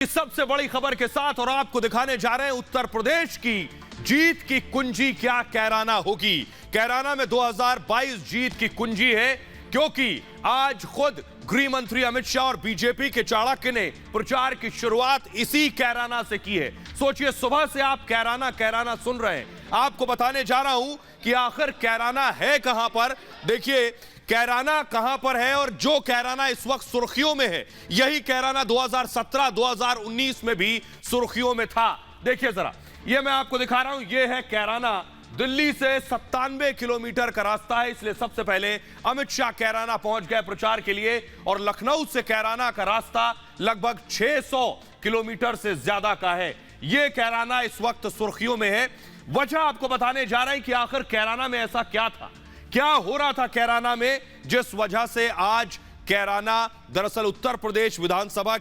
इस सबसे बड़ी खबर के साथ और आपको दिखाने जा रहे हैं उत्तर प्रदेश की जीत की कुंजी क्या कैराना होगी। कैराना में 2022 जीत की कुंजी है क्योंकि आज खुद गृह मंत्री अमित शाह और बीजेपी के चाणक्य ने प्रचार की शुरुआत इसी कैराना से की है। सोचिए, सुबह से आप कैराना कैराना सुन रहे हैं। आपको बताने जा रहा हूं कि आखिर कैराना है कहां पर। देखिए कैराना कहां पर है, और जो कैराना इस वक्त सुर्खियों में है यही कैराना 2017-2019 में भी सुर्खियों में था। देखिए जरा, ये मैं आपको दिखा रहा हूं, ये है कैराना। दिल्ली से 97 किलोमीटर का रास्ता है, इसलिए सबसे पहले अमित शाह कैराना पहुंच गए प्रचार के लिए, और लखनऊ से कैराना का रास्ता लगभग 600 किलोमीटर से ज्यादा का है। यह कैराना इस वक्त सुर्खियों में है। वजह आपको बताने जा रहे हैं कि आखिर कैराना में ऐसा क्या था, क्या हो रहा था कैराना में, जिस वजह से आज कैराना दरअसल उत्तर प्रदेश विधानसभा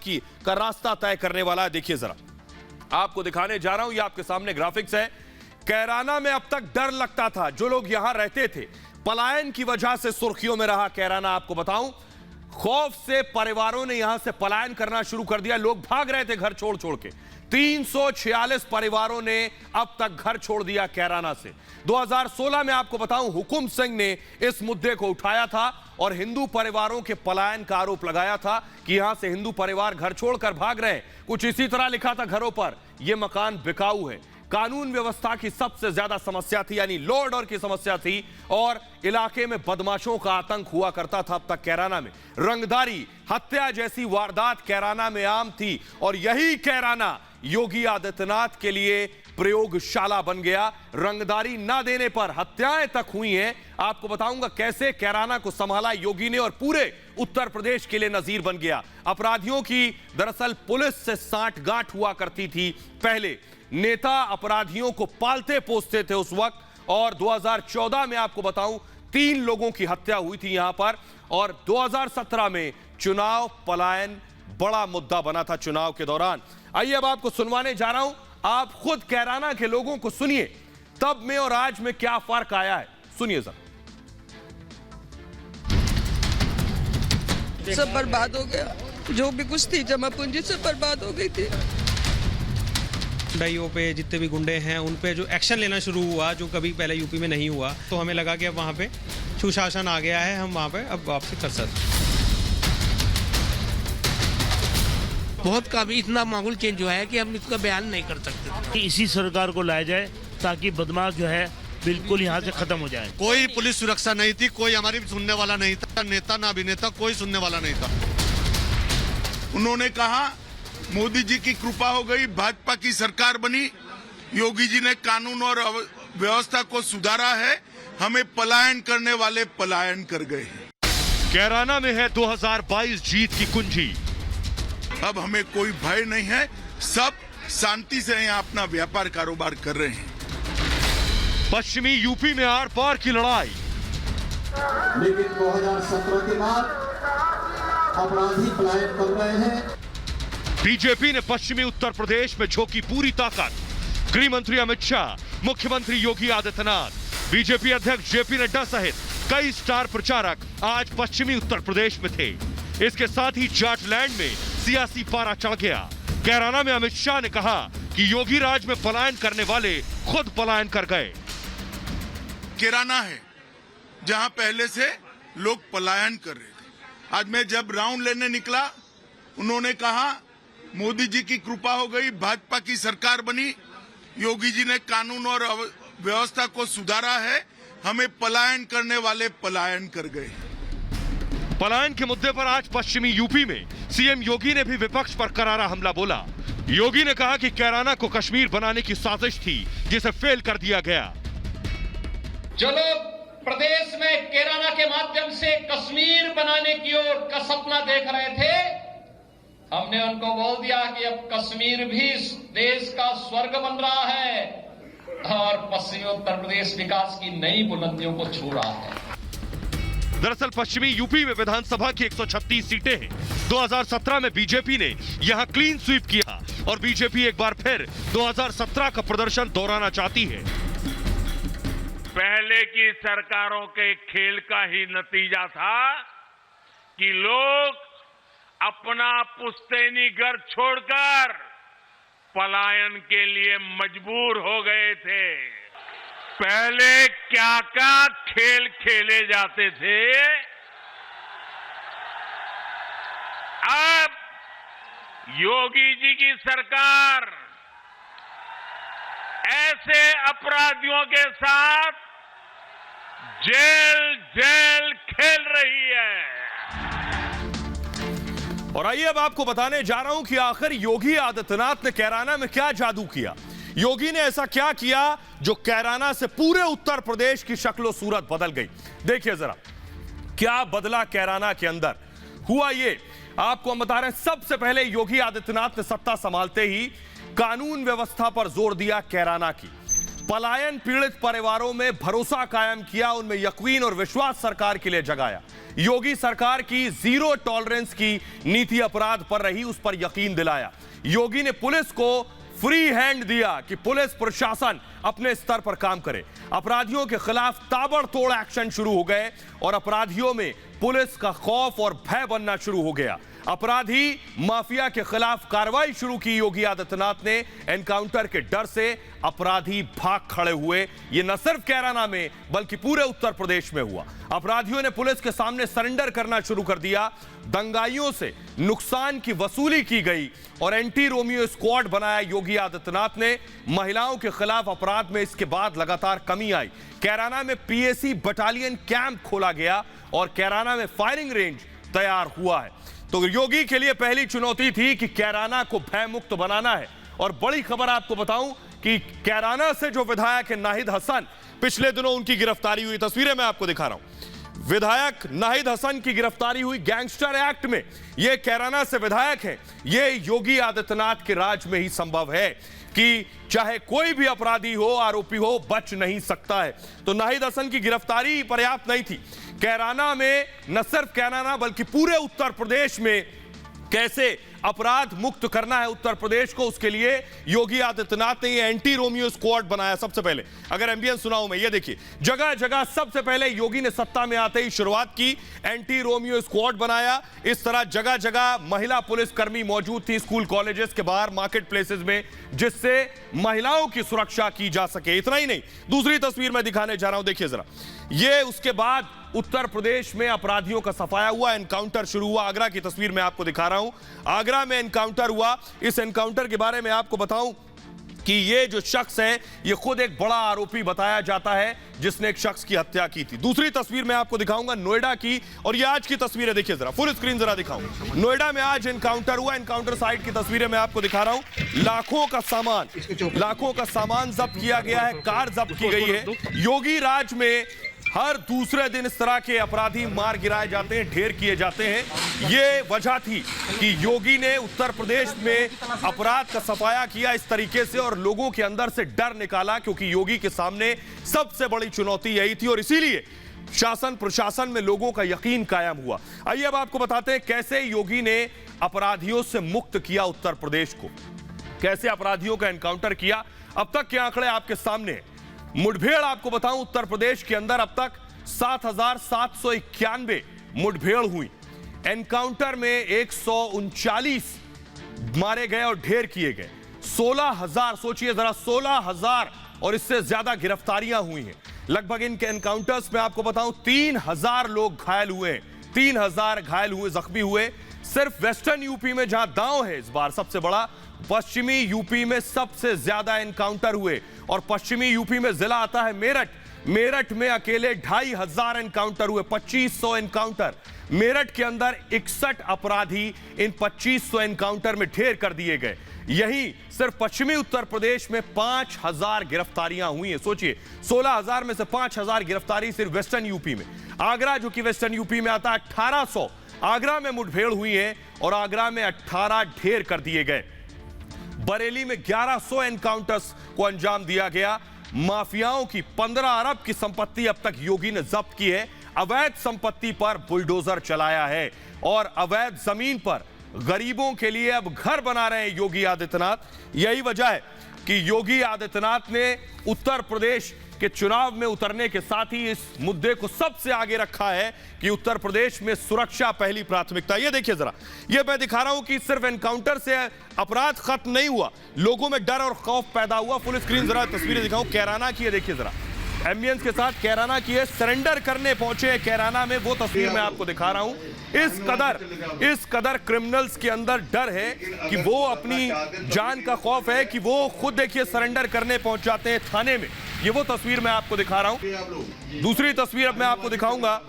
का रास्ता तय करने वाला है। देखिए जरा, आपको दिखाने जा रहा हूं, ये आपके सामने ग्राफिक्स है। कैराना में अब तक डर लगता था, जो लोग यहां रहते थे, पलायन की वजह से सुर्खियों में रहा कैराना। आपको बताऊं, खौफ से परिवारों ने यहां से पलायन करना शुरू कर दिया। लोग भाग रहे थे घर छोड़ छोड़ के। 346 परिवारों ने अब तक घर छोड़ दिया कैराना से। 2016 में आपको बताऊं, हुकुम सिंह ने इस मुद्दे को उठाया था और हिंदू परिवारों के पलायन का आरोप लगाया था कि यहां से हिंदू परिवार घर छोड़कर भाग रहे हैं। कुछ इसी तरह लिखा था घरों पर, यह मकान बिकाऊ है। कानून व्यवस्था की सबसे ज्यादा समस्या थी, यानी लॉ ऑर्डर की समस्या थी, और इलाके में बदमाशों का आतंक हुआ करता था। अब तक कैराना में रंगदारी, हत्या जैसी वारदात कैराना में आम थी, और यही कैराना योगी आदित्यनाथ के लिए प्रयोगशाला बन गया। रंगदारी ना देने पर हत्याएं तक हुई हैं। आपको बताऊंगा कैसे कैराना को संभाला योगी ने, और पूरे उत्तर प्रदेश के लिए नजीर बन गया। अपराधियों की दरअसल पुलिस से सांठगांठ हुआ करती थी पहले। नेता अपराधियों को पालते पोसते थे उस वक्त, और 2014 में आपको बताऊं 3 लोगों की हत्या हुई थी यहां पर, और 2017 में चुनाव पलायन बड़ा मुद्दा बना था चुनाव के दौरान। आइए अब आपको सुनवाने जा रहा हूं, आप खुद कैराना के लोगों को सुनिए, तब में और आज में क्या फर्क आया है। सुनिए जरा। सब बर्बाद हो गया, जो भी कुछ थी जमा पूंजी सब बर्बाद हो गई थी। गुंडाइयों पे जितने भी गुंडे हैं उन पे जो एक्शन लेना शुरू हुआ, जो कभी पहले यूपी में नहीं हुआ, तो हमें लगा कि अब वहाँ पे सुशासन आ गया है, हम वहाँ पे अब वापसी कर सकते। बहुत काफी इतना माहौल चेंज हुआ है कि हम इसका बयान नहीं कर सकते। इसी सरकार को लाया जाए ताकि बदमाश जो है बिल्कुल यहाँ से खत्म हो जाए। कोई पुलिस सुरक्षा नहीं थी, कोई हमारी सुनने वाला नहीं था, नेता ना अभिनेता कोई सुनने वाला नहीं था। उन्होंने कहा मोदी जी की कृपा हो गई, भाजपा की सरकार बनी, योगी जी ने कानून और व्यवस्था को सुधारा है, हमें पलायन करने वाले पलायन कर गए। कैराना में है 2022 जीत की कुंजी। अब हमें कोई भय नहीं है, सब शांति से यहाँ अपना व्यापार कारोबार कर रहे हैं। पश्चिमी यूपी में आर पार की लड़ाई, लेकिन 2017 के बाद अपराधी पलायन कर रहे हैं। बीजेपी ने पश्चिमी उत्तर प्रदेश में झोंकी पूरी ताकत। गृह मंत्री अमित शाह, मुख्यमंत्री योगी आदित्यनाथ, बीजेपी अध्यक्ष जेपी नड्डा सहित कई स्टार प्रचारक आज पश्चिमी उत्तर प्रदेश में थे। इसके साथ ही जाटलैंड में सियासी पारा चढ़ गया। कैराना में अमित शाह ने कहा कि योगी राज में पलायन करने वाले खुद पलायन कर गए। कैराना है जहां पहले से लोग पलायन कर रहे थे। आज मैं जब राउंड लेने निकला, उन्होंने कहा मोदी जी की कृपा हो गई, भाजपा की सरकार बनी, योगी जी ने कानून और व्यवस्था को सुधारा है, हमें पलायन करने वाले पलायन कर गए। पलायन के मुद्दे पर आज पश्चिमी यूपी में सीएम योगी ने भी विपक्ष पर करारा हमला बोला। योगी ने कहा कि कैराना को कश्मीर बनाने की साजिश थी, जिसे फेल कर दिया गया। जो लोग प्रदेश में कैराना के माध्यम से कश्मीर बनाने की ओर का सपना देख रहे थे, हमने उनको बोल दिया कि अब कश्मीर भी इस देश का स्वर्ग बन रहा है, और पश्चिमी उत्तर प्रदेश विकास की नई बुलंदियों को छू रहा है। दरअसल पश्चिमी यूपी में विधानसभा की 136 सीटें हैं। 2017 में बीजेपी ने यहां क्लीन स्वीप किया, और बीजेपी एक बार फिर 2017 का प्रदर्शन दोहराना चाहती है। पहले की सरकारों के खेल का ही नतीजा था कि लोग अपना पुश्तैनी घर छोड़कर पलायन के लिए मजबूर हो गए थे। पहले क्या क्या खेल खेले जाते थे, अब योगी जी की सरकार ऐसे अपराधियों के साथ जेल जेल खेल रही है। और आइए अब आपको बताने जा रहा हूं कि आखिर योगी आदित्यनाथ ने कैराना में क्या जादू किया। योगी ने ऐसा क्या किया जो कैराना से पूरे उत्तर प्रदेश की शक्लो सूरत बदल गई। देखिए जरा क्या बदला कैराना के अंदर। हुआ ये, आपको हम बता रहे हैं, सबसे पहले योगी आदित्यनाथ ने सत्ता संभालते ही कानून व्यवस्था पर जोर दिया कैराना की। पलायन पीड़ित परिवारों में भरोसा कायम किया, उनमें यकीन और विश्वास सरकार के लिए जगाया। योगी सरकार की जीरो टॉलरेंस की नीति अपराध पर रही, उस पर यकीन दिलाया। योगी ने पुलिस को फ्री हैंड दिया कि पुलिस प्रशासन अपने स्तर पर काम करे। अपराधियों के खिलाफ ताबड़तोड़ एक्शन शुरू हो गए और अपराधियों में पुलिस का खौफ और भय बनना शुरू हो गया। अपराधी माफिया के खिलाफ कार्रवाई शुरू की योगी आदित्यनाथ ने। एनकाउंटर के डर से अपराधी भाग खड़े हुए। यह न सिर्फ कैराना में बल्कि पूरे उत्तर प्रदेश में हुआ। अपराधियों ने पुलिस के सामने सरेंडर करना शुरू कर दिया। दंगाइयों से नुकसान की वसूली की गई और एंटी रोमियो स्क्वाड बनाया योगी आदित्यनाथ ने। महिलाओं के खिलाफ अपराध में इसके बाद लगातार कमी आई। कैराना में पीएसी बटालियन कैंप खोला गया और कैराना में फायरिंग रेंज तैयार हुआ है। तो योगी के लिए पहली चुनौती थी कि कैराना को भय मुक्त बनाना है। और बड़ी खबर आपको बताऊं कि कैराना से जो विधायक है नाहिद हसन, पिछले दिनों उनकी गिरफ्तारी हुई। तस्वीरें मैं आपको दिखा रहा हूं। विधायक नाहिद हसन की गिरफ्तारी हुई गैंगस्टर एक्ट में। ये कैराना से विधायक है। ये योगी आदित्यनाथ के राज में ही संभव है कि चाहे कोई भी अपराधी हो, आरोपी हो, बच नहीं सकता है। तो नाहिद हसन की गिरफ्तारी पर्याप्त नहीं थी। कैराना में, न सिर्फ कैराना बल्कि पूरे उत्तर प्रदेश में कैसे अपराध मुक्त करना है उत्तर प्रदेश को, उसके लिए योगी आदित्यनाथ ने ये एंटी रोमियो स्क्वाड बनाया। सबसे पहले अगर एम्बियंस सुनाऊं मैं, ये देखिए जगह जगह सबसे पहले योगी ने सत्ता में आते ही शुरुआत की, एंटी रोमियो स्क्वाड बनाया। इस तरह जगह जगह महिला पुलिसकर्मी मौजूद थी स्कूल कॉलेजेस के बाहर, मार्केट प्लेसेस में, जिससे महिलाओं की सुरक्षा की जा सके। इतना ही नहीं, दूसरी तस्वीर मैं दिखाने जा रहा हूं, देखिए जरा। ये उसके बाद उत्तर प्रदेश में अपराधियों का सफाया हुआ, एनकाउंटर शुरू हुआ। आगरा की तस्वीर मैं आपको दिखा रहा हूं। आगरा में एनकाउंटर हुआ। इस एनकाउंटर के बारे में आपको बताऊं कि ये जो शख्स है ये खुद एक बड़ा आरोपी बताया जाता है जिसने एक शख्स की हत्या की थी। दूसरी तस्वीर मैं आपको दिखाऊंगा नोएडा की, और ये आज की तस्वीर है। देखिए जरा, फुल स्क्रीन जरा दिखाऊं। नोएडा में आज एनकाउंटर हुआ। एनकाउंटर साइट की तस्वीरें मैं आपको दिखा रहा हूं। लाखों का सामान जब्त किया गया है, कार जब्त की गई है। योगी राज में हर दूसरे दिन इस तरह के अपराधी मार गिराए जाते हैं, ढेर किए जाते हैं। ये वजह थी कि योगी ने उत्तर प्रदेश में अपराध का सफाया किया इस तरीके से और लोगों के अंदर से डर निकाला, क्योंकि योगी के सामने सबसे बड़ी चुनौती यही थी और इसीलिए शासन प्रशासन में लोगों का यकीन कायम हुआ। आइए अब आपको बताते हैं कैसे योगी ने अपराधियों से मुक्त किया उत्तर प्रदेश को, कैसे अपराधियों का एनकाउंटर किया। अब तक के आंकड़े आपके सामने हैं। मुठभेड़ आपको बताऊं, उत्तर प्रदेश के अंदर अब तक 7,791 मुठभेड़ हुई। एनकाउंटर में 139 मारे गए और ढेर किए गए। 16,000, सोचिए जरा, 16,000 और इससे ज्यादा गिरफ्तारियां हुई हैं। लगभग इन एनकाउंटर्स में आपको बताऊं 3,000 लोग घायल हुए, 3,000 घायल हुए, जख्मी हुए। सिर्फ वेस्टर्न यूपी में जहां दांव है इस बार सबसे बड़ा, पश्चिमी यूपी में सबसे ज्यादा एनकाउंटर हुए। और पश्चिमी यूपी में जिला आता है मेरठ। मेरठ में अकेले 2,500 एनकाउंटर हुए, 2,500 एनकाउंटर। मेरठ के अंदर 61 अपराधी इन 2,500 एनकाउंटर में ढेर कर दिए गए। यही सिर्फ पश्चिमी उत्तर प्रदेश में 5,000 गिरफ्तारियां हुई हैं। सोचिए 16,000 में से 5,000 गिरफ्तारी सिर्फ वेस्टर्न यूपी में। आगरा जो कि वेस्टर्न यूपी में आता है, 1,800 आगरा में मुठभेड़ हुई है और आगरा में 18 ढेर कर दिए गए। बरेली में 1100 एनकाउंटर्स को अंजाम दिया गया। माफियाओं की 15 अरब की संपत्ति अब तक योगी ने जब्त की है। अवैध संपत्ति पर बुलडोजर चलाया है और अवैध जमीन पर गरीबों के लिए अब घर बना रहे हैं योगी आदित्यनाथ। यही वजह है कि योगी आदित्यनाथ ने उत्तर प्रदेश के चुनाव में उतरने के साथ ही इस मुद्दे को सबसे आगे रखा है कि उत्तर प्रदेश में सुरक्षा पहली प्राथमिकता। ये देखिए जरा, ये मैं दिखा रहा हूं कि सिर्फ एनकाउंटर से अपराध खत्म नहीं हुआ, लोगों में डर और खौफ पैदा हुआ। फुल स्क्रीन जरा तस्वीरें दिखाऊं कैराना की, ये देखिए जरा, एम्बियंस के साथ कैराना की है, सरेंडर करने पहुंचे कैराना में, वो तस्वीर मैं आपको दिखा रहा हूं। इस कदर क्रिमिनल्स के अंदर डर है कि वो अपनी जान का खौफ है कि वो खुद देखिए सरेंडर करने पहुंच जाते हैं थाने में। ये वो तस्वीर मैं आपको दिखा रहा हूं। दूसरी तस्वीर अब मैं आपको दिखाऊंगा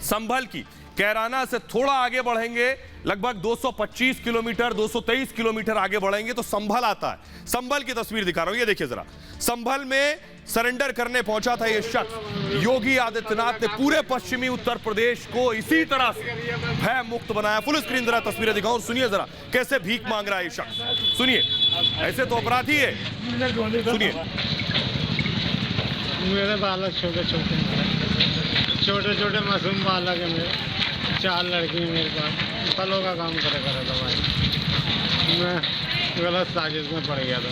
संभल की। कैराना से थोड़ा आगे बढ़ेंगे, लगभग 225 किलोमीटर 223 किलोमीटर आगे बढ़ेंगे तो संभल आता है। संभल की तस्वीर दिखा रहा हूं, ये देखिए जरा, संभल में सरेंडर करने पहुंचा था ये शख्स। योगी आदित्यनाथ ने पूरे पश्चिमी उत्तर प्रदेश को इसी तरह से भय मुक्त बनाया। फुल स्क्रीन जरा तस्वीरें दिखाऊं और सुनिए जरा कैसे भीख मांग रहा है ये शख्स। सुनिए, ऐसे तो अपराधी है, सुनिए। मेरे बालक छोटे छोटे मासूम बालक है मेरे, 4 लड़की है मेरे पास, फलों का काम करा था भाई, मैं गलत साजिश में पड़ गया था।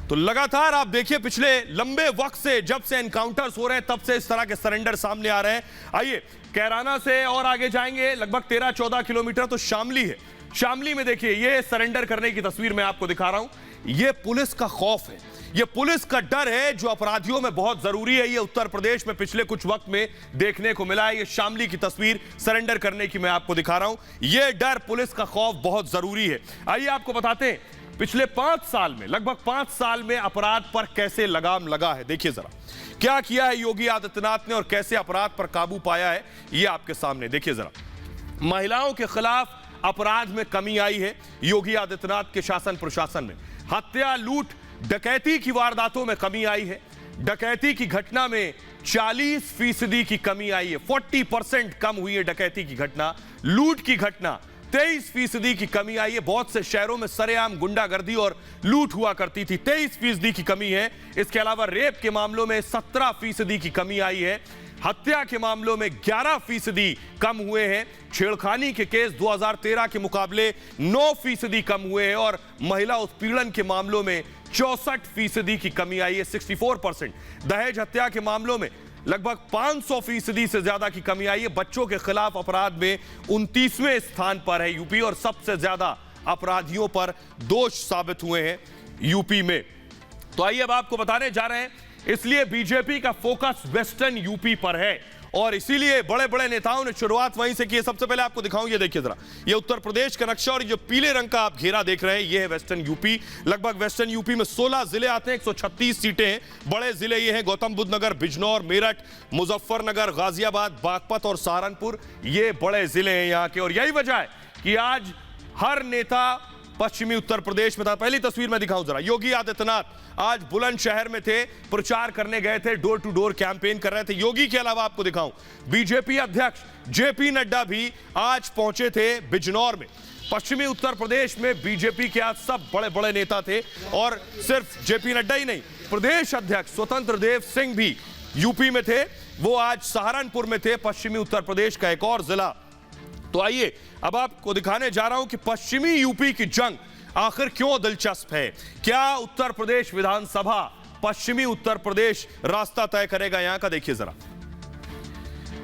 तो लगातार आप देखिए पिछले लंबे वक्त से जब से एनकाउंटर्स हो रहे हैं तब से इस तरह के सरेंडर सामने आ रहे हैं। आइए कैराना से और आगे जाएंगे, लगभग 13-14 किलोमीटर तो शामली है। शामली में देखिए ये सरेंडर करने की तस्वीर मैं आपको दिखा रहा हूं। ये पुलिस का खौफ है, ये पुलिस का डर है जो अपराधियों में बहुत जरूरी है। ये उत्तर प्रदेश में पिछले कुछ वक्त में देखने को मिला है। ये शामली की तस्वीर सरेंडर करने की मैं आपको दिखा रहा हूं। ये डर, पुलिस का खौफ बहुत जरूरी है। आइए आपको बताते हैं पिछले 5 साल में, लगभग 5 साल में अपराध पर कैसे लगाम लगा है। देखिए जरा क्या किया है योगी आदित्यनाथ ने और कैसे अपराध पर काबू पाया है, ये आपके सामने देखिए जरा। महिलाओं के खिलाफ अपराध में कमी आई है योगी आदित्यनाथ के शासन प्रशासन में। हत्या, लूट, डकैती की वारदातों में कमी आई है। डकैती की घटना में 40% की कमी आई है, 40% कम हुई है डकैती की घटना। लूट की घटना 23% की कमी आई है। बहुत से शहरों में सरेआम गुंडागर्दी और लूट हुआ करती थी, 23% की कमी है। इसके अलावा रेप के मामलों में 17% की कमी आई है। हत्या के मामलों में 11% कम हुए हैं। छेड़खानी के केस 2013 के मुकाबले 9% कम हुए हैं और महिला उत्पीड़न के मामलों में 64% की कमी आई है, 64%। दहेज हत्या के मामलों में लगभग 500% से ज्यादा की कमी आई है। बच्चों के खिलाफ अपराध में 29वें स्थान पर है यूपी और सबसे ज्यादा अपराधियों पर दोष साबित हुए हैं यूपी में। तो आइए अब आपको बताने जा रहे हैं, इसलिए बीजेपी का फोकस वेस्टर्न यूपी पर है और इसीलिए बड़े बड़े नेताओं ने शुरुआत वहीं से की है। सबसे पहले आपको दिखाऊं, ये देखिए जरा, ये उत्तर प्रदेश का नक्शा और जो पीले रंग का आप घेरा देख रहे हैं ये है वेस्टर्न यूपी। लगभग वेस्टर्न यूपी में 16 जिले आते हैं, 136 सीटें हैं। बड़े जिले ये हैं गौतम बुद्ध नगर, बिजनौर, मेरठ, मुजफ्फरनगर, गाजियाबाद, बागपत और सहारनपुर। ये बड़े जिले हैं यहाँ के और यही वजह है कि आज हर नेता पश्चिमी उत्तर प्रदेश में था। पहली तस्वीर में दिखाऊं जरा, योगी आदित्यनाथ आज बुलंदशहर में थे, प्रचार करने गए थे, डोर टू डोर कैंपेन कर रहे थे। योगी के अलावा आपको दिखाऊं बीजेपी अध्यक्ष जेपी नड्डा भी आज पहुंचे थे बिजनौर में। पश्चिमी उत्तर प्रदेश में बीजेपी के आज सब बड़े बड़े नेता थे और सिर्फ जेपी नड्डा ही नहीं, प्रदेश अध्यक्ष स्वतंत्र देव सिंह भी यूपी में थे, वो आज सहारनपुर में थे, पश्चिमी उत्तर प्रदेश का एक और जिला। तो आइए अब आपको दिखाने जा रहा हूं कि पश्चिमी यूपी की जंग आखिर क्यों दिलचस्प है। क्या उत्तर प्रदेश विधानसभा पश्चिमी उत्तर प्रदेश रास्ता तय करेगा, यहां का देखिए जरा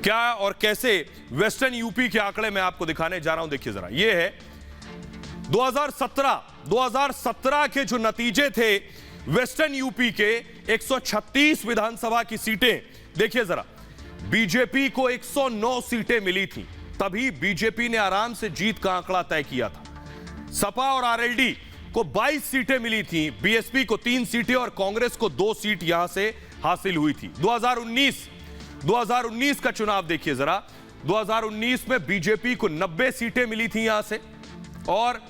क्या और कैसे वेस्टर्न यूपी के आंकड़े मैं आपको दिखाने जा रहा हूं। देखिए जरा, ये है 2017 के जो नतीजे थे वेस्टर्न यूपी के 136 विधानसभा की सीटें। देखिए जरा, बीजेपी को 109 सीटें मिली थी, तभी बीजेपी ने आराम से जीत का आंकड़ा तय किया था। सपा और आरएलडी को 22 सीटें मिली थी, बीएसपी को 3 सीटें और कांग्रेस को 2 सीट यहां से हासिल हुई थी। 2019 का चुनाव देखिए जरा, 2019 में बीजेपी को 90 सीटें मिली थी यहां से और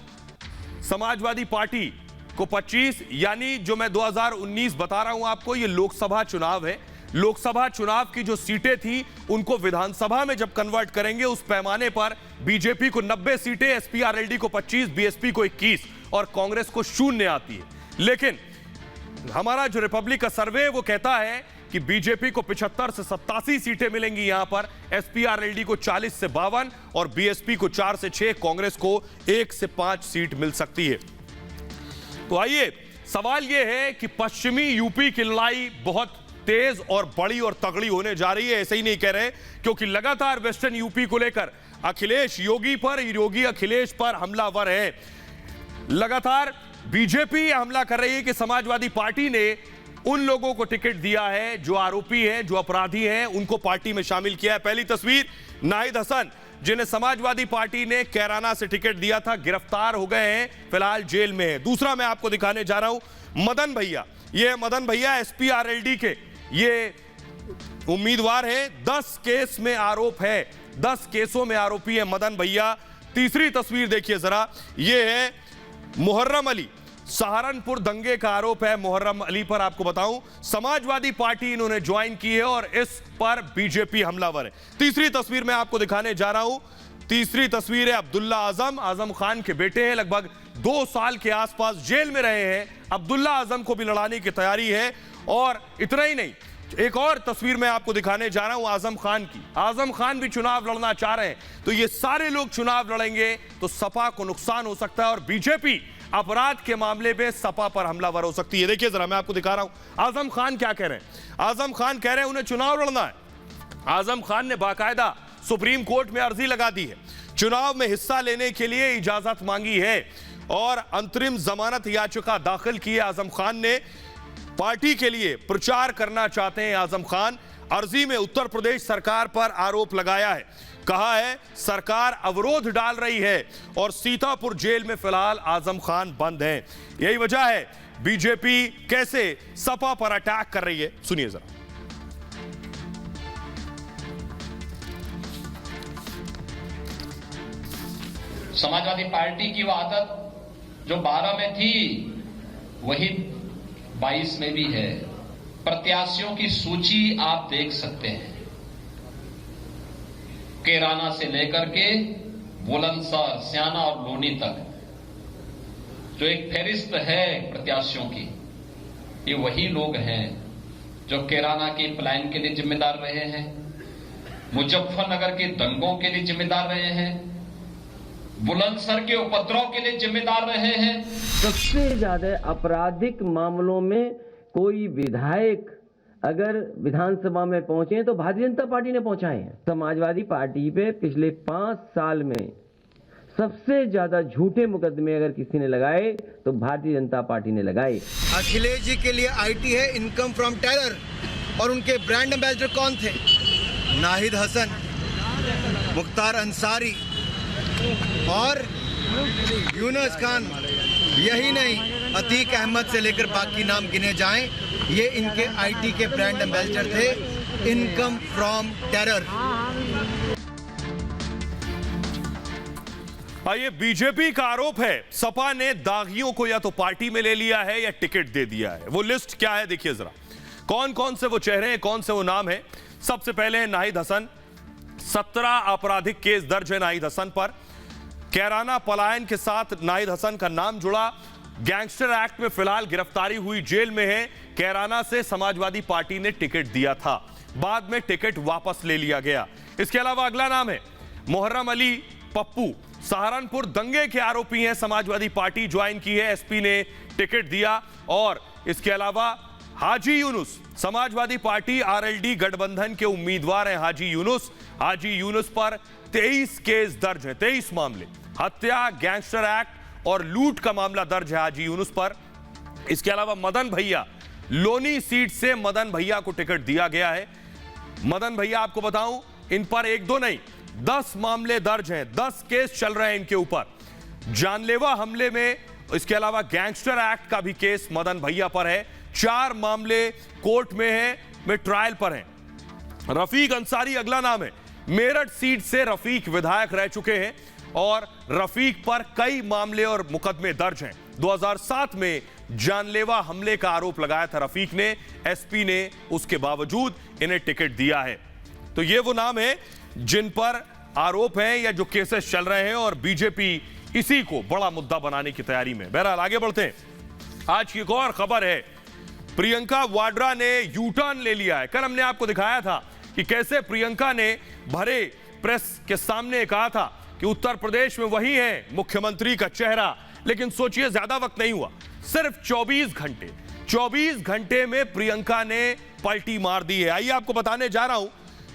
समाजवादी पार्टी को 25, यानी जो मैं 2019 बता रहा हूं आपको, ये लोकसभा चुनाव है। लोकसभा चुनाव की जो सीटें थी उनको विधानसभा में जब कन्वर्ट करेंगे उस पैमाने पर बीजेपी को 90 सीटें, एसपी आरएलडी को 25, बीएसपी को 21 और कांग्रेस को 0 आती है। लेकिन हमारा जो रिपब्लिक का सर्वे वो कहता है कि बीजेपी को 75 से 87 सीटें मिलेंगी यहां पर, एसपी आरएलडी को 40 से 52 और बीएसपी को 4 से 6, कांग्रेस को 1 से 5 सीट मिल सकती है। तो आइए सवाल यह है कि पश्चिमी यूपी की लड़ाई बहुत तेज और बड़ी और तगड़ी होने जा रही है। ऐसे ही नहीं कह रहे, क्योंकि लगातार वेस्टर्न यूपी को लेकर अखिलेश योगी पर, योगी अखिलेश पर हमलावर है। लगातार बीजेपी हमला कर रही है कि समाजवादी पार्टी ने उन लोगों को टिकट दिया है जो आरोपी हैं, जो अपराधी हैं, उनको पार्टी में शामिल किया है। पहली तस्वीर नाहिद हसन, जिन्हें समाजवादी पार्टी ने कैराना से टिकट दिया था, गिरफ्तार हो गए हैं, फिलहाल जेल में है। दूसरा मैं आपको दिखाने जा रहा हूं मदन भैया। ये मदन भैया एसपी आरएलडी के ये उम्मीदवार हैं। 10 केस में आरोप है, 10 केसों में आरोपी है मदन भैया। तीसरी तस्वीर देखिए जरा, ये है मुहर्रम अली, सहारनपुर दंगे का आरोप है मुहर्रम अली पर। आपको बताऊं समाजवादी पार्टी इन्होंने ज्वाइन की है और इस पर बीजेपी हमलावर है। तीसरी तस्वीर मैं आपको दिखाने जा रहा हूं। तीसरी तस्वीर है अब्दुल्ला आजम, आजम खान के बेटे हैं, लगभग 2 साल के आसपास जेल में रहे हैं। अब्दुल्ला आजम को भी लड़ाने की तैयारी है। और इतना ही नहीं, एक और तस्वीर मैं आपको दिखाने जा रहा हूं आजम खान की। आजम खान भी चुनाव लड़ना चाह रहे हैं। तो ये सारे लोग चुनाव लड़ेंगे तो सपा को नुकसान हो सकता है और बीजेपी अपराध के मामले में सपा पर हमलावर हो सकती है। देखिए जरा, मैं आपको दिखा रहा हूं आजम खान क्या कह रहे हैं। आजम खान कह रहे हैं उन्हें चुनाव लड़ना है। आजम खान ने बाकायदा सुप्रीम कोर्ट में अर्जी लगा दी है, चुनाव में हिस्सा लेने के लिए इजाजत मांगी है और अंतरिम जमानत याचिका दाखिल की है। आजम खान ने पार्टी के लिए प्रचार करना चाहते हैं। आजम खान अर्जी में उत्तर प्रदेश सरकार पर आरोप लगाया है, कहा है सरकार अवरोध डाल रही है और सीतापुर जेल में फिलहाल आजम खान बंद हैं। यही वजह है बीजेपी कैसे सपा पर अटैक कर रही है, सुनिए जरा। समाजवादी पार्टी की वो आदत जो 12 में थी वही 22 में भी है। प्रत्याशियों की सूची आप देख सकते हैं, कैराना से लेकर के बुलंदशहर, स्याना और लोनी तक जो एक फहरिस्त है प्रत्याशियों की, ये वही लोग हैं जो कैराना के पलायन के लिए जिम्मेदार रहे हैं, मुजफ्फरनगर के दंगों के लिए जिम्मेदार रहे हैं, बुलंदशहर के उपद्रव के लिए जिम्मेदार रहे हैं। सबसे ज्यादा आपराधिक मामलों में कोई विधायक अगर विधानसभा में पहुंचे तो भारतीय जनता पार्टी ने पहुंचाए हैं। समाजवादी पार्टी पे पिछले 5 साल में सबसे ज्यादा झूठे मुकदमे अगर किसी ने लगाए तो भारतीय जनता पार्टी ने लगाए। अखिलेश जी के लिए आईटी है इनकम फ्रॉम टेरर, और उनके ब्रांड एम्बेसडर कौन थे? नाहिद हसन, मुख्तार अंसारी और यूनुस खान। यही नहीं, अतीक अहमद से लेकर बाकी नाम गिने जाएं, ये इनके आईटी के ब्रांड एम्बेसडर थे, इनकम फ्रॉम टेरर। ये बीजेपी का आरोप है सपा ने दागियों को या तो पार्टी में ले लिया है या टिकट दे दिया है। वो लिस्ट क्या है देखिए जरा, कौन कौन से वो चेहरे हैं, कौन से वो नाम है। सबसे पहले है नाहिद हसन, 17 आपराधिक केस दर्ज है नाहिद हसन पर। कैराना पलायन के साथ नाहिद हसन का नाम जुड़ा, गैंगस्टर एक्ट में फिलहाल गिरफ्तारी हुई, जेल में है। कैराना से समाजवादी पार्टी ने टिकट दिया था, बाद में टिकट वापस ले लिया गया। इसके अलावा अगला नाम है मुहर्रम अली पप्पू, सहारनपुर दंगे के आरोपी हैं, समाजवादी पार्टी ज्वाइन की है, एसपी ने टिकट दिया। और इसके अलावा हाजी यूनुस, समाजवादी पार्टी आरएलडी गठबंधन के उम्मीदवार हैं हाजी यूनुस। हाजी यूनुस पर 23 केस दर्ज हैं, 23 मामले, हत्या, गैंगस्टर एक्ट और लूट का मामला दर्ज है हाजी यूनुस पर। इसके अलावा मदन भैया, लोनी सीट से मदन भैया को टिकट दिया गया है। मदन भैया आपको बताऊं, इन पर 1-2 नहीं 10 मामले दर्ज हैं, 10 केस चल रहे हैं इनके ऊपर जानलेवा हमले में। इसके अलावा गैंगस्टर एक्ट का भी केस मदन भैया पर है। 4 मामले कोर्ट में है, में ट्रायल पर हैं। रफीक अंसारी अगला नाम है, मेरठ सीट से रफीक विधायक रह चुके हैं और रफीक पर कई मामले और मुकदमे दर्ज हैं। 2007 में जानलेवा हमले का आरोप लगाया था रफीक ने, एसपी ने उसके बावजूद इन्हें टिकट दिया है। तो ये वो नाम है जिन पर आरोप हैं या जो केसेस चल रहे हैं और बीजेपी इसी को बड़ा मुद्दा बनाने की तैयारी में। बहरहाल आगे बढ़ते हैं। आज की एक और खबर है, प्रियंका वाड्रा ने यू टर्न ले लिया है। कल हमने आपको दिखाया था कि कैसे प्रियंका ने भरे प्रेस के सामने कहा था कि उत्तर प्रदेश में वही है मुख्यमंत्री का चेहरा, लेकिन सोचिए ज्यादा वक्त नहीं हुआ, सिर्फ 24 घंटे में प्रियंका ने पलटी मार दी है। आइए आपको बताने जा रहा हूं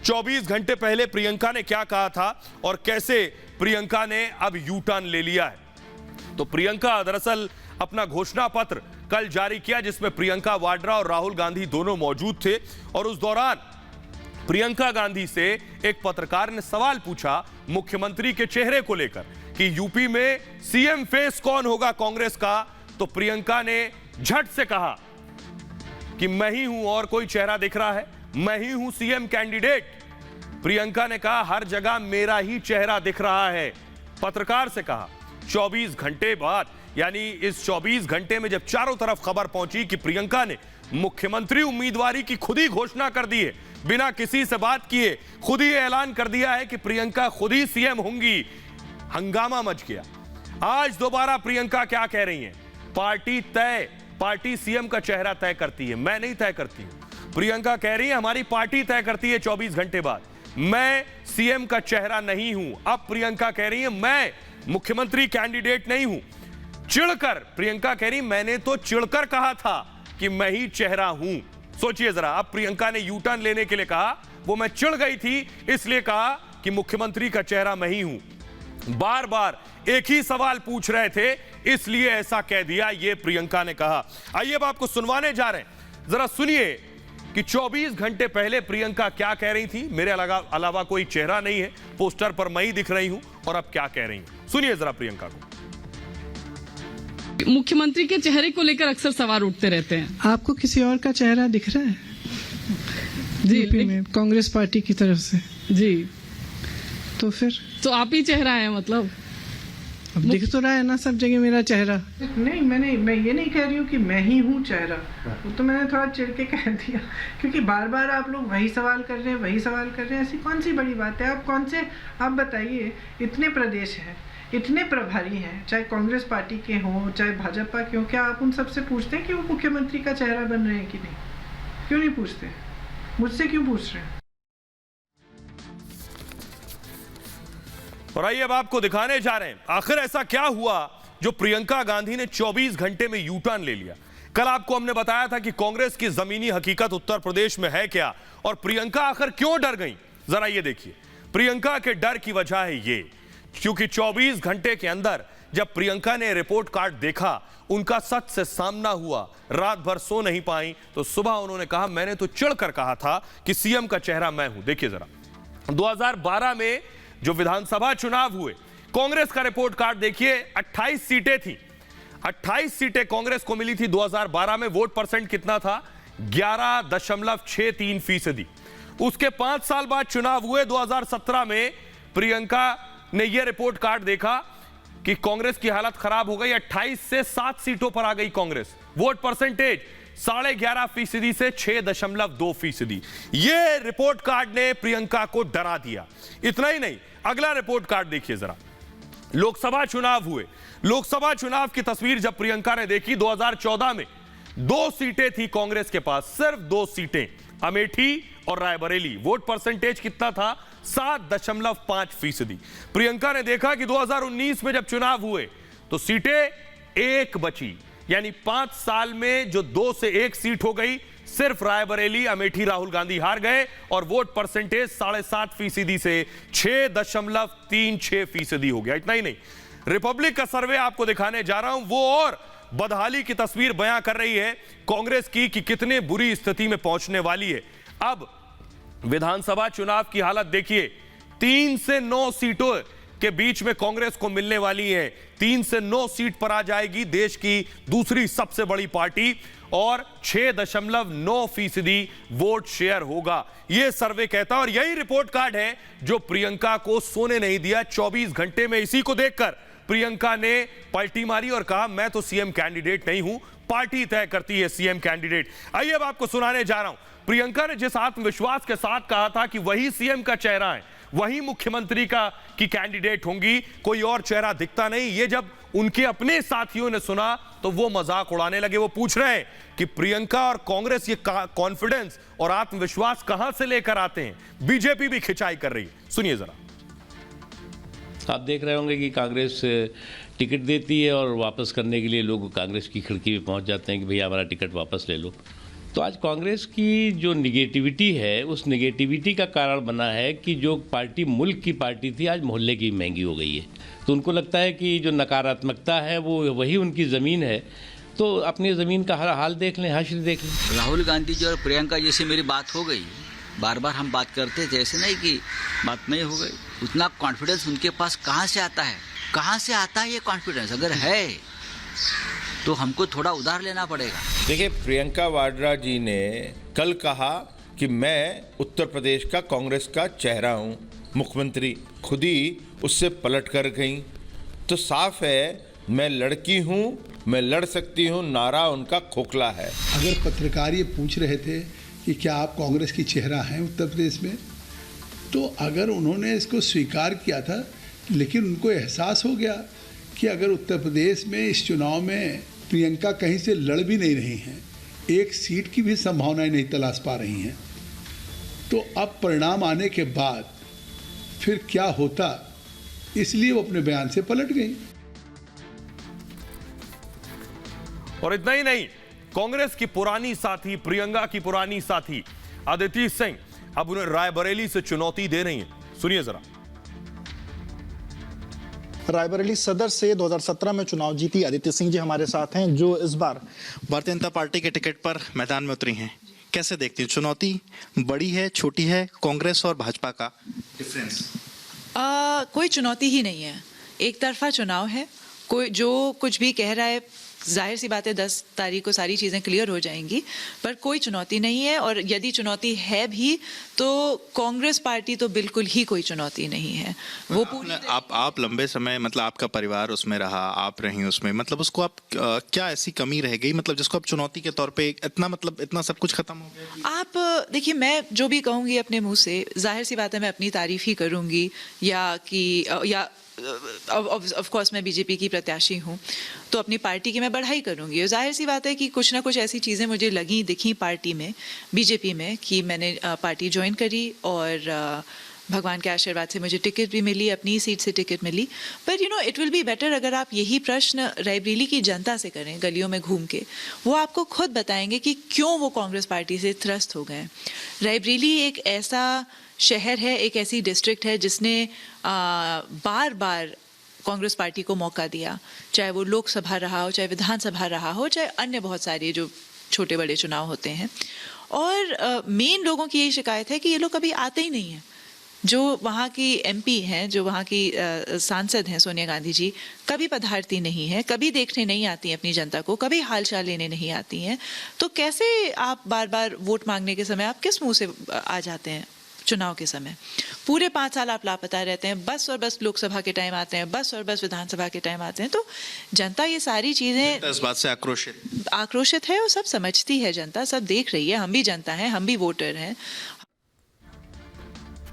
24 घंटे पहले प्रियंका ने क्या कहा था और कैसे प्रियंका ने अब यू टर्न ले लिया है। तो प्रियंका दरअसल अपना घोषणा पत्र कल जारी किया, जिसमें प्रियंका वाड्रा और राहुल गांधी दोनों मौजूद थे। और उस दौरान प्रियंका गांधी से एक पत्रकार ने सवाल पूछा मुख्यमंत्री के चेहरे को लेकर कि यूपी में सीएम फेस कौन होगा कांग्रेस का। तो प्रियंका ने झट से कहा कि मैं ही हूं, और कोई चेहरा दिख रहा है? मैं ही हूं सीएम कैंडिडेट। प्रियंका ने कहा हर जगह मेरा ही चेहरा दिख रहा है। पत्रकार से कहा 24 घंटे बाद, यानी इस 24 घंटे में जब चारों तरफ खबर पहुंची कि प्रियंका ने मुख्यमंत्री उम्मीदवारी की खुद ही घोषणा कर दी है, बिना किसी से बात किए खुद ही ऐलान कर दिया है कि प्रियंका खुद ही सीएम होंगी, हंगामा मच गया। आज दोबारा प्रियंका क्या कह रही हैं? पार्टी सीएम का चेहरा तय करती है, मैं नहीं तय करती हूं। प्रियंका कह रही है हमारी पार्टी तय करती है 24 घंटे बाद, मैं सीएम का चेहरा नहीं हूं। अब प्रियंका कह रही है मैं मुख्यमंत्री कैंडिडेट नहीं हूं। चिढ़कर प्रियंका कह रही मैंने तो चिढ़कर कहा था कि मैं ही चेहरा हूं। सोचिए जरा, अब प्रियंका ने यू टर्न लेने के लिए कहा, वो मैं चिढ़ गई थी इसलिए कहा कि मुख्यमंत्री का चेहरा मैं ही हूं। बार बार एक ही सवाल पूछ रहे थे इसलिए ऐसा कह दिया, ये प्रियंका ने कहा। आइए अब आपको सुनवाने जा रहे हैं, जरा सुनिए कि 24 घंटे पहले प्रियंका क्या कह रही थी। मेरे अलावा कोई चेहरा नहीं है, पोस्टर पर मैं ही दिख रही हूं, और अब क्या कह रही हूं सुनिए जरा प्रियंका को। मुख्यमंत्री के चेहरे को लेकर अक्सर सवाल उठते रहते हैं। आपको किसी और का चेहरा दिख रहा है? जी, यूपी में कांग्रेस पार्टी की तरफ से। जी, तो फिर तो आप ही चेहरा है मतलब? अब दिख तो रहा है ना सब जगह मेरा चेहरा। नहीं, मैं ये नहीं कह रही हूँ कि मैं ही हूँ चेहरा, वो तो मैंने थोड़ा चिढ़ के कह दिया, क्योंकि बार बार आप लोग वही सवाल कर रहे हैं, ऐसी कौन सी बड़ी बात है? आप बताइए, इतने प्रदेश हैं, इतने प्रभारी हैं, चाहे कांग्रेस पार्टी के हों चाहे भाजपा के हों, क्या आप उन सबसे पूछते हैं कि वो मुख्यमंत्री का चेहरा बन रहे हैं कि नहीं? क्यों नहीं पूछते? मुझसे क्यों पूछ रहे हैं? और आइए अब आपको दिखाने जा रहे हैं आखिर ऐसा क्या हुआ जो प्रियंका गांधी ने 24 घंटे में यू टर्न ले लिया। कल आपको हमने बताया था कि कांग्रेस की जमीनी हकीकत उत्तर प्रदेश में है क्या, और प्रियंका आखिर क्यों डर गई। जरा ये देखिए, प्रियंका के डर की वजह है ये, क्योंकि 24 घंटे के अंदर जब प्रियंका ने रिपोर्ट कार्ड देखा, उनका सच से सामना हुआ, रात भर सो नहीं पाई, तो सुबह उन्होंने कहा मैंने तो चिढ़कर कहा था कि सीएम का चेहरा मैं हूं। देखिए जरा, 2012 में जो विधानसभा चुनाव हुए, कांग्रेस का रिपोर्ट कार्ड देखिए, 28 सीटें थी, 28 सीटें कांग्रेस को मिली थी 2012 में। वोट परसेंट कितना था? 11.63%। उसके 5 साल बाद चुनाव हुए 2017 में, प्रियंका ने यह रिपोर्ट कार्ड देखा कि कांग्रेस की हालत खराब हो गई, 28 से 7 सीटों पर आ गई कांग्रेस। वोट परसेंटेज 11.5% से 6.2%। यह रिपोर्ट कार्ड ने प्रियंका को डरा दिया। इतना ही नहीं, अगला रिपोर्ट कार्ड देखिए जरा, लोकसभा चुनाव हुए, लोकसभा चुनाव की तस्वीर जब प्रियंका ने देखी, 2014 में 2 सीटें थी कांग्रेस के पास, सिर्फ 2 सीटें, अमेठी और रायबरेली। वोट परसेंटेज कितना था? 7.5%। प्रियंका ने देखा कि 2019 में जब चुनाव हुए तो सीटें 1 बची, यानी 5 साल में जो 2 से 1 सीट हो गई, सिर्फ रायबरेली अमेठी राहुल गांधी हार गए, और वोट परसेंटेज 7.5% से 6.36% हो गया। इतना ही नहीं, रिपब्लिक का सर्वे आपको दिखाने जा रहा हूं, वो और बदहाली की तस्वीर बयां कर रही है कांग्रेस की कि कितने बुरी स्थिति में पहुंचने वाली है। अब विधानसभा चुनाव की हालत देखिए, 3 से 9 सीटों के बीच में कांग्रेस को मिलने वाली है। 3 से 9 सीट पर आ जाएगी देश की दूसरी सबसे बड़ी पार्टी, और 6.9% वोट शेयर होगा, यह सर्वे कहता है। और यही रिपोर्ट कार्ड है जो प्रियंका को सोने नहीं दिया 24 घंटे में। इसी को देखकर प्रियंका ने पलटी मारी और कहा मैं तो सीएम कैंडिडेट नहीं हूं, पार्टी तय करती है सीएम कैंडिडेट। आइए अब आपको सुनाने जा रहा हूं, प्रियंका ने जिस आत्मविश्वास के साथ कहा था कि वही सीएम का चेहरा है, वही मुख्यमंत्री की कैंडिडेट होंगी, कोई और चेहरा दिखता नहीं। ये जब उनके अपने साथियों ने सुना तो वो मजाक उड़ाने लगे। वो पूछ रहे हैं कि प्रियंका और कांग्रेस ये कॉन्फिडेंस और आत्मविश्वास कहां से लेकर आते हैं। बीजेपी भी खिंचाई कर रही है, सुनिए जरा। आप देख रहे होंगे कि कांग्रेस टिकट देती है और वापस करने के लिए लोग कांग्रेस की खिड़की पे पहुंच जाते हैं कि भैया हमारा टिकट वापस ले लो। तो आज कांग्रेस की जो निगेटिविटी है, उस निगेटिविटी का कारण बना है कि जो पार्टी मुल्क की पार्टी थी आज मोहल्ले की महंगी हो गई है। तो उनको लगता है कि जो नकारात्मकता है वो वही उनकी ज़मीन है। तो अपनी ज़मीन का हाल देख लें, हाशिर देख लें। राहुल गांधी जी और प्रियंका जी से मेरी बात हो गई, बार बार हम बात करते थे, ऐसे नहीं कि बात नहीं हो गई। उतना कॉन्फिडेंस उनके पास कहाँ से आता है? कहाँ से आता है ये कॉन्फिडेंस? अगर है तो हमको थोड़ा उधार लेना पड़ेगा। देखिए, प्रियंका वाड्रा जी ने कल कहा कि मैं उत्तर प्रदेश का कांग्रेस का चेहरा हूं, मुख्यमंत्री खुद ही उससे पलट कर गई। तो साफ है, मैं लड़की हूं, मैं लड़ सकती हूं, नारा उनका खोखला है। अगर पत्रकार ये पूछ रहे थे कि क्या आप कांग्रेस की चेहरा हैं उत्तर प्रदेश में, तो अगर उन्होंने इसको स्वीकार किया था, लेकिन उनको एहसास हो गया कि अगर उत्तर प्रदेश में इस चुनाव में प्रियंका कहीं से लड़ भी नहीं रही हैं, एक सीट की भी संभावनाएं नहीं तलाश पा रही हैं, तो अब परिणाम आने के बाद फिर क्या होता, इसलिए वो अपने बयान से पलट गई। और इतना ही नहीं, कांग्रेस की पुरानी साथी, प्रियंका की पुरानी साथी अदिति सिंह अब उन्हें रायबरेली से चुनौती दे रही हैं। सुनिए जरा। रायबरेली सदर से 2017 में चुनाव जीती अदिति सिंह जी हमारे साथ हैं, जो इस बार भारतीय जनता पार्टी के टिकट पर मैदान में उतरी हैं। कैसे देखती हैं, चुनौती बड़ी है, छोटी है? कांग्रेस और भाजपा का डिफरेंस? कोई चुनौती ही नहीं है, एक तरफा चुनाव है। कोई जो कुछ भी कह रहा है, जाहिर सी बात है 10 तारीख को सारी चीज़ें क्लियर हो जाएंगी, पर कोई चुनौती नहीं है। और यदि चुनौती है भी तो कांग्रेस पार्टी तो बिल्कुल ही कोई चुनौती नहीं है। वो आप लंबे समय, मतलब आपका परिवार उसमें रहा, आप रही उसमें, मतलब उसको आप क्या ऐसी कमी रह गई, मतलब जिसको आप चुनौती के तौर पे इतना सब कुछ खत्म हो गया? आप देखिए, मैं जो भी कहूँगी अपने मुँह से, जाहिर सी बात है मैं अपनी तारीफ ही करूँगी, या ऑफ कोर्स मैं बीजेपी की प्रत्याशी हूँ तो अपनी पार्टी की मैं बढ़ाई करूँगी। और जाहिर सी बात है कि कुछ ना कुछ ऐसी चीज़ें मुझे लगी दिखी पार्टी में, बीजेपी में, कि मैंने पार्टी ज्वाइन करी और भगवान के आशीर्वाद से मुझे टिकट भी मिली, अपनी सीट से टिकट मिली। पर इट विल बी बेटर अगर आप यही प्रश्न रायबरेली की जनता से करें, गलियों में घूम के। वो आपको खुद बताएंगे कि क्यों वो कांग्रेस पार्टी से त्रस्त हो गए। रायबरेली एक ऐसा शहर है, एक ऐसी डिस्ट्रिक्ट है जिसने बार बार कांग्रेस पार्टी को मौका दिया, चाहे वो लोकसभा रहा हो, चाहे विधानसभा रहा हो, चाहे अन्य बहुत सारे जो छोटे बड़े चुनाव होते हैं। और मेन लोगों की यही शिकायत है कि ये लोग कभी आते ही नहीं हैं। जो वहाँ की एमपी हैं, जो वहाँ की सांसद हैं सोनिया गांधी जी, कभी पधारती नहीं है, कभी देखने नहीं आती हैं अपनी जनता को, कभी हालचाल लेने नहीं आती हैं। तो कैसे आप बार बार वोट मांगने के समय आप किस मुंह से आ जाते हैं? चुनाव के समय पूरे 5 साल आप लापता रहते हैं, बस और बस लोकसभा के टाइम आते हैं, बस और बस विधानसभा के टाइम आते हैं। तो जनता ये सारी चीजें इस बात से आक्रोशित है और सब समझती है, जनता सब देख रही है, हम भी जनता हैं, हम भी वोटर हैं।